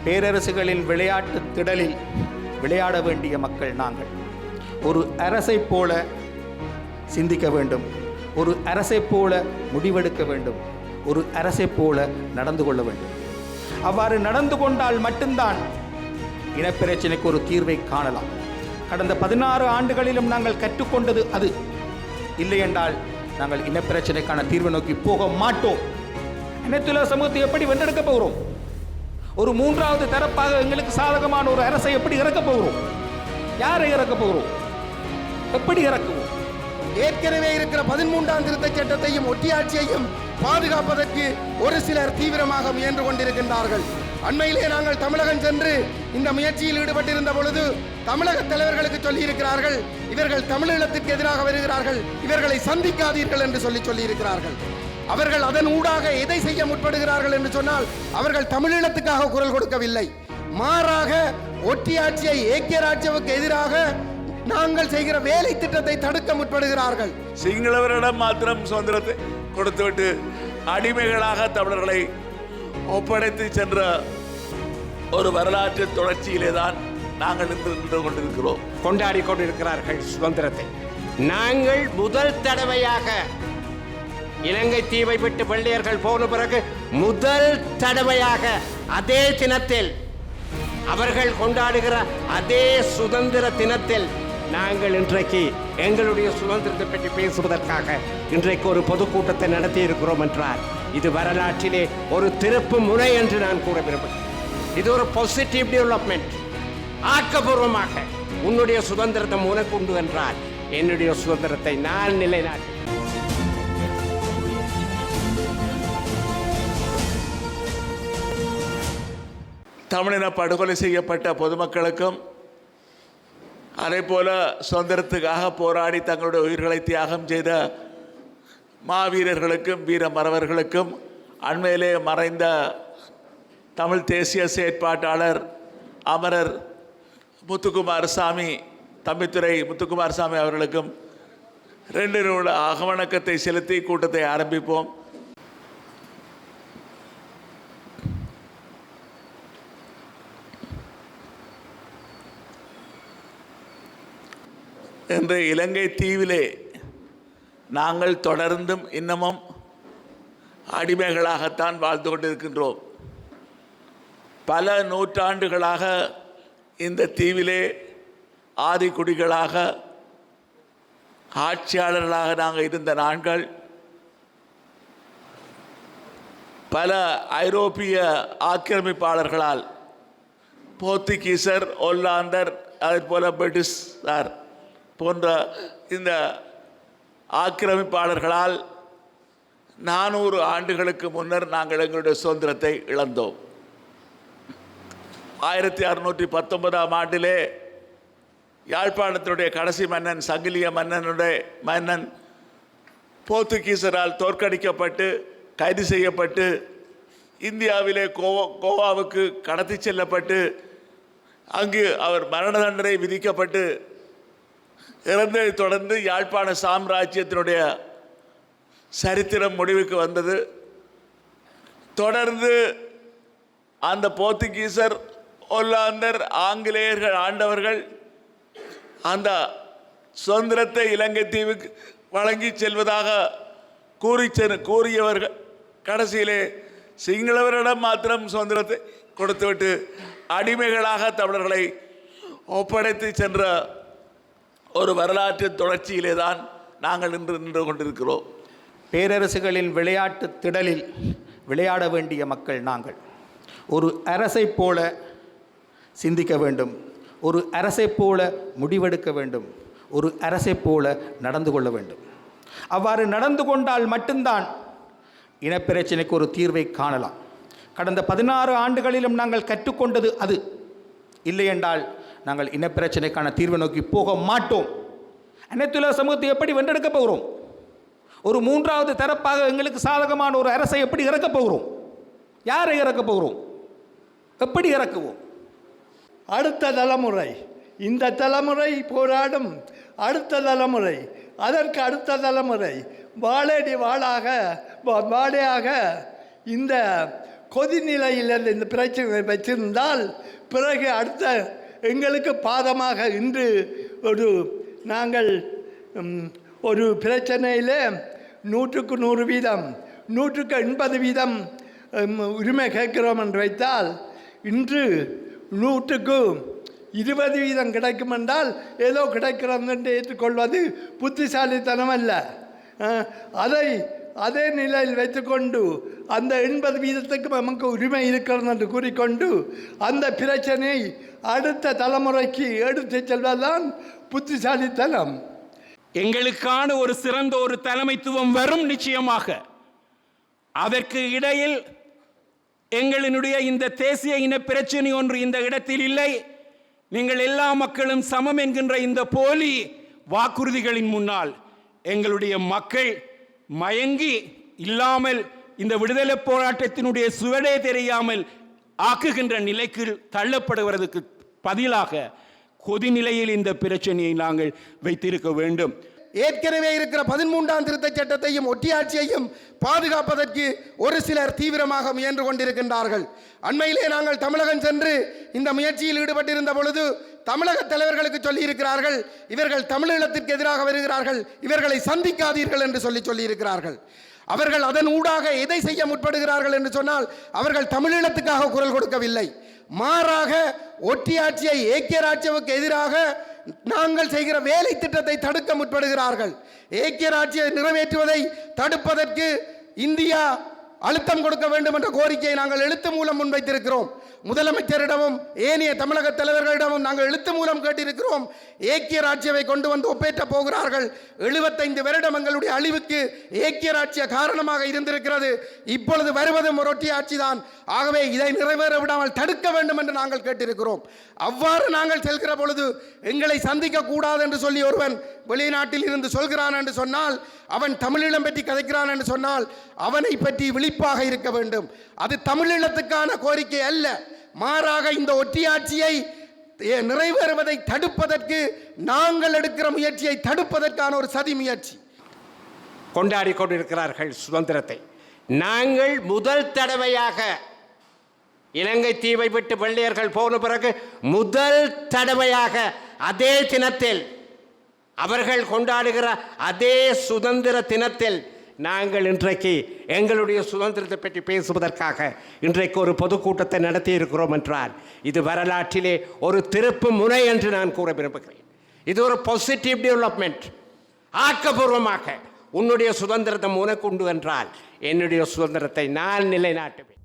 பேரரசுகளின் விளையாட்டு திடலில் விளையாட வேண்டிய மக்கள் நாங்கள். ஒரு அரசை போல சிந்திக்க வேண்டும், ஒரு அரசை போல முடிவெடுக்க வேண்டும், ஒரு அரசை போல நடந்து கொள்ள வேண்டும். அவ்வாறு நடந்து கொண்டால் மட்டும்தான் இனப்பிரச்சனைக்கு ஒரு தீர்வை காணலாம். கடந்த 16 ஆண்டுகளிலும் நாங்கள் கற்றுக்கொண்டது அது. இல்லை என்றால் நாங்கள் இனப்பிரச்சனைக்கான தீர்வை நோக்கி போக மாட்டோம். அனைத்துலக சமூகத்தை எப்படி வென்றெடுக்க போகிறோம்? ஒரு மூன்றாவது தரப்பாக எங்களுக்கு சாதகமான ஒரு அரசை எப்படி இறக்கப் போகிறோம்? யாரை இறக்கப் போகிறோம்? எப்படி இறக்குவோம்? ஏற்கனவே இருக்கிற 13ஆம் திருத்தச் சட்டத்தையும் ஒட்டியாட்சியையும் பாதுகாப்பதற்கு ஒரு சிலர் தீவிரமாக முயன்று கொண்டிருக்கின்றார்கள். அண்மையிலே நாங்கள் தமிழகம் சென்று இந்த முயற்சியில் ஈடுபட்டிருந்த பொழுது தமிழக தலைவர்களுக்கு சொல்லி இருக்கிறார்கள், இவர்கள் தமிழீழத்திற்கு எதிராக வருகிறார்கள், இவர்களை சந்திக்காதீர்கள் என்று சொல்லி இருக்கிறார்கள். அவர்கள் அதன் ஊடாக எதை செய்ய முற்படுகிறார்கள் என்று சொன்னால், அவர்கள் தமிழீழத்துக்காக குரல் கொடுக்கவில்லை, மாறாக ஒட்டியாட்சியை ஏக்கிய ராஜ்யவுக்கு எதிராக நாங்கள் செய்கிற வேலை திட்டத்தை தடுக்க முற்படுகிறார்கள். சிங்களவரிடம் மாத்திரம் சுதந்திரத்தை கொடுத்துவிட்டு அடிமைகளாக தமிழர்களை ஒப்படைத்து சென்ற ஒரு வரலாற்று தொடர்ச்சியிலே தான் நாங்கள் நின்று கொண்டிருக்கிறோம். கொண்டாடி கொண்டிருக்கிறார்கள் சுதந்திரத்தை. நாங்கள் முதல் தடவையாக இலங்கை தீவை விட்டு வெள்ளையர்கள் போன பிறகு முதல் தடவையாக அதே தினத்தில், அவர்கள் கொண்டாடுகிற அதே சுதந்திர தினத்தில் நாங்கள் இன்றைக்கு எங்களுடைய சுதந்திரத்தை பற்றி பேசுவதற்காக இன்றைக்கு ஒரு பொதுக்கூட்டத்தை நடத்தி இருக்கிறோம் என்றால் இது வரலாற்றிலே ஒரு திருப்பு முனை என்று நான் கூற விரும்புகிறேன். இது ஒரு பாசிட்டிவ் டெவலப்மெண்ட். ஆக்கப்பூர்வமாக உன்னுடைய சுதந்திரத்தை உனக்கு உண்டு என்றால் என்னுடைய சுதந்திரத்தை நான் நிலைநாட்டு. தமிழின படுகொலை செய்யப்பட்ட பொதுமக்களுக்கும் அதே போல சுதந்திரத்துக்காக போராடி தங்களுடைய உயிர்களை தியாகம் செய்த மாவீரர்களுக்கும் வீர மறவர்களுக்கும் அண்மையிலே மறைந்த தமிழ் தேசிய செயற்பாட்டாளர் அமரர் முத்துக்குமாரசாமி, தம்பித்துறை முத்துக்குமாரசாமி அவர்களுக்கும் 2 நிமிட அகவணக்கத்தை செலுத்தி கூட்டத்தை ஆரம்பிப்போம். இன்று இலங்கை தீவிலே நாங்கள் தொடர்ந்தும் இன்னமும் அடிமைகளாகத்தான் வாழ்ந்து கொண்டிருக்கின்றோம். பல நூற்றாண்டுகளாக இந்த தீவிலே ஆதிக்குடிகளாக ஆட்சியாளர்களாக நாங்கள் இருந்த நாங்கள் பல ஐரோப்பிய ஆக்கிரமிப்பாளர்களால், போர்த்துகீசர், ஒல்லாந்தர், அதே போல பிரிட்டிஷார் போன்ற இந்த ஆக்கிரமிப்பாளர்களால் 400 ஆண்டுகளுக்கு முன்னர் நாங்கள் எங்களுடைய சுதந்திரத்தை இழந்தோம். 1619ஆம் ஆண்டிலே யாழ்ப்பாணத்தினுடைய கடைசி மன்னன், சங்கிலிய மன்னன் போர்த்துகீசரால் தோற்கடிக்கப்பட்டு கைது செய்யப்பட்டு இந்தியாவிலே கோவாவுக்கு கடத்தி செல்லப்பட்டு அங்கு அவர் மரண தண்டனை விதிக்கப்பட்டு இறந்ததை தொடர்ந்து யாழ்ப்பாண சாம்ராஜ்யத்தினுடைய சரித்திரம் முடிவுக்கு வந்தது. தொடர்ந்து அந்த போர்த்துகீசர், ஒல்லாந்தர், ஆங்கிலேயர்கள் ஆண்டவர்கள் அந்த சுதந்திரத்தை இலங்கை தீவுக்கு வழங்கி செல்வதாக கூறியவர்கள் கடைசியிலே சிங்களவரிடம் மாத்திரம் சுதந்திரத்தை கொடுத்துவிட்டு அடிமைகளாக தமிழர்களை ஒப்படைத்து சென்ற ஒரு வரலாற்று தொடர்ச்சியிலே தான் நாங்கள் நின்று கொண்டிருக்கிறோம். பேரரசுகளின் விளையாட்டு திடலில் விளையாட வேண்டிய மக்கள் நாங்கள். ஒரு அரசை போல சிந்திக்க வேண்டும், ஒரு அரசை போல முடிவெடுக்க வேண்டும், ஒரு அரசை போல நடந்து கொள்ள வேண்டும். அவ்வாறு நடந்து கொண்டால் மட்டும்தான் இனப்பிரச்சனைக்கு ஒரு தீர்வை காணலாம். கடந்த 16 ஆண்டுகளிலும் நாங்கள் கற்றுக்கொண்டது அது. இல்லை என்றால் நாங்கள் இனப்பிரச்சனைக்கான தீர்வை நோக்கி போக மாட்டோம். அனைத்துலக சமூகத்தை எப்படி வென்றெடுக்க போகிறோம்? ஒரு மூன்றாவது தரப்பாக எங்களுக்கு சாதகமான ஒரு அரசை எப்படி இறக்கப் போகிறோம்? யாரை இறக்கப் போகிறோம்? எப்படி இறக்குவோம்? அடுத்த தலைமுறை, இந்த தலைமுறை போராடும் அடுத்த தலைமுறை, அதற்கு அடுத்த தலைமுறை வாழையடி வாழையாக இந்த கொதிநிலையில் இந்த பிரச்சனை வச்சிருந்தால் பிறகு அடுத்த எங்களுக்கு பாதமாக இன்று நாங்கள் ஒரு பிரச்சனையில் 100க்கு 100 வீதம் 100க்கு 80 வீதம் உரிமை கேட்கிறோம் என்று வைத்தால் இன்று 100க்கு 20 வீதம் கிடைக்கும் என்றால் ஏதோ கிடைக்கிறது என்று ஏற்றுக்கொள்வது புத்திசாலித்தனம் அல்ல. அதே நிலையில் வைத்துக்கொண்டு அந்த 80 வீதத்துக்கு நமக்கு உரிமை இருக்கிறது என்று கூறிக்கொண்டு அந்த பிரச்சனை அடுத்த தலைமுறைக்கு எடுத்து செல்வதுதான் புத்திசாலித்தனம். எங்களுக்கான ஒரு சிறந்த ஒரு தலைமைத்துவம் வரும் நிச்சயமாக. அதற்கு இடையில் எங்களினுடைய இந்த தேசிய இன பிரச்சனை ஒன்று இந்த இடத்தில் இல்லை. நீங்கள் எல்லா மக்களும் சமம் என்கின்ற இந்த போலி வாக்குறுதிகளின் முன்னால் எங்களுடைய மக்கள் மயங்கி இல்லாமல் இந்த விடுதலை போராட்டத்தினுடைய சுவடே தெரியாமல் ஆக்குகின்ற நிலைக்கு தள்ளப்படுவதற்கு பதிலாக கொதிநிலையில் இந்த பிரச்சனையை நாங்கள் வைத்திருக்க வேண்டும். ஏற்கனவே இருக்கிற 13ஆம் திருத்தச் சட்டத்தையும் ஒட்டியாட்சியையும் பாதுகாப்பதற்கு ஒரு சிலர் தீவிரமாக முயன்று கொண்டிருக்கின்றார்கள். அண்மையிலே நாங்கள் தமிழகம் சென்று இந்த முயற்சியில் ஈடுபட்டிருந்த பொழுது தமிழக தலைவர்களுக்கு சொல்லியிருக்கிறார்கள், இவர்கள் தமிழீழத்திற்கு எதிராக வருகிறார்கள், இவர்களை சந்திக்காதீர்கள் என்று சொல்லியிருக்கிறார்கள். அவர்கள் அதன் ஊடாக எதை செய்ய முற்படுகிறார்கள் என்று சொன்னால் அவர்கள் தமிழீழத்துக்காக குரல் கொடுக்கவில்லை, மாறாக ஒட்டியாட்சியை ஏக்கிய ராஜ்யவுக்கு எதிராக நாங்கள் செய்கிற வேலை திட்டத்தை தடுக்க முற்படுகிறார்கள். ஏக்கிய ராஜ்யை நிறைவேற்றுவதை தடுப்பதற்கு இந்தியா அழுத்தம் கொடுக்க வேண்டும் என்ற கோரிக்கையை நாங்கள் எழுத்து மூலம் முன்வைத்திருக்கிறோம். முதலமைச்சரிடமும் ஏனைய தமிழக தலைவர்களிடமும் நாங்கள் எழுத்து மூலம் கேட்டிருக்கிறோம். ஏக்கிய ராஜ்யவை கொண்டு வந்து ஒப்பேற்ற போகிறார்கள். 75 வருடம் எங்களுடைய அழிவுக்கு ஏக்கிய ராஜ்ய காரணமாக இருந்திருக்கிறது. இப்பொழுது வருவதும் ஒரு ஒட்டியாட்சி தான். ஆகவே இதை நிறைவேற விடாமல் தடுக்க வேண்டும் என்று நாங்கள் கேட்டிருக்கிறோம். அவ்வாறு நாங்கள் செல்கிற பொழுது எங்களை சந்திக்க கூடாது என்று சொல்லி ஒருவன் வெளிநாட்டில் இருந்து சொல்கிறான் என்று சொன்னால், அவன் தமிழீழம் பற்றி கதைக்கிறான் என்று சொன்னால் அவனை பற்றி விழிப்பாக இருக்க வேண்டும். அது தமிழீழத்துக்கான கோரிக்கை அல்ல, மாறாக இந்த ஒற்றியாட்சியை நிறைவேறுவதை தடுப்பதற்கு நாங்கள் எடுக்கிற முயற்சியை தடுப்பதற்கான ஒரு சதி முயற்சி. கொண்டாடி கொண்டிருக்கிறார்கள் சுதந்திரத்தை. நாங்கள் முதல் தடவையாக இலங்கை தீவை விட்டு வெள்ளையர்கள் போன பிறகு முதல் தடவையாக அதே தினத்தில் அவர்கள் கொண்டாடுகிற அதே சுதந்திர தினத்தில் நாங்கள் இன்றைக்கு எங்களுடைய சுதந்திரத்தை பற்றி பேசுவதற்காக இன்றைக்கு ஒரு பொதுக்கூட்டத்தை நடத்தி இருக்கிறோம் என்றால் இது வரலாற்றிலே ஒரு திருப்பு முனை என்று நான் கூற விரும்புகிறேன். இது ஒரு பாசிட்டிவ் டெவலப்மெண்ட். ஆக்கப்பூர்வமாக உன்னுடைய சுதந்திரத்தை உனக்கு உண்டு என்றால் என்னுடைய சுதந்திரத்தை நான் நிலைநாட்டுவேன்.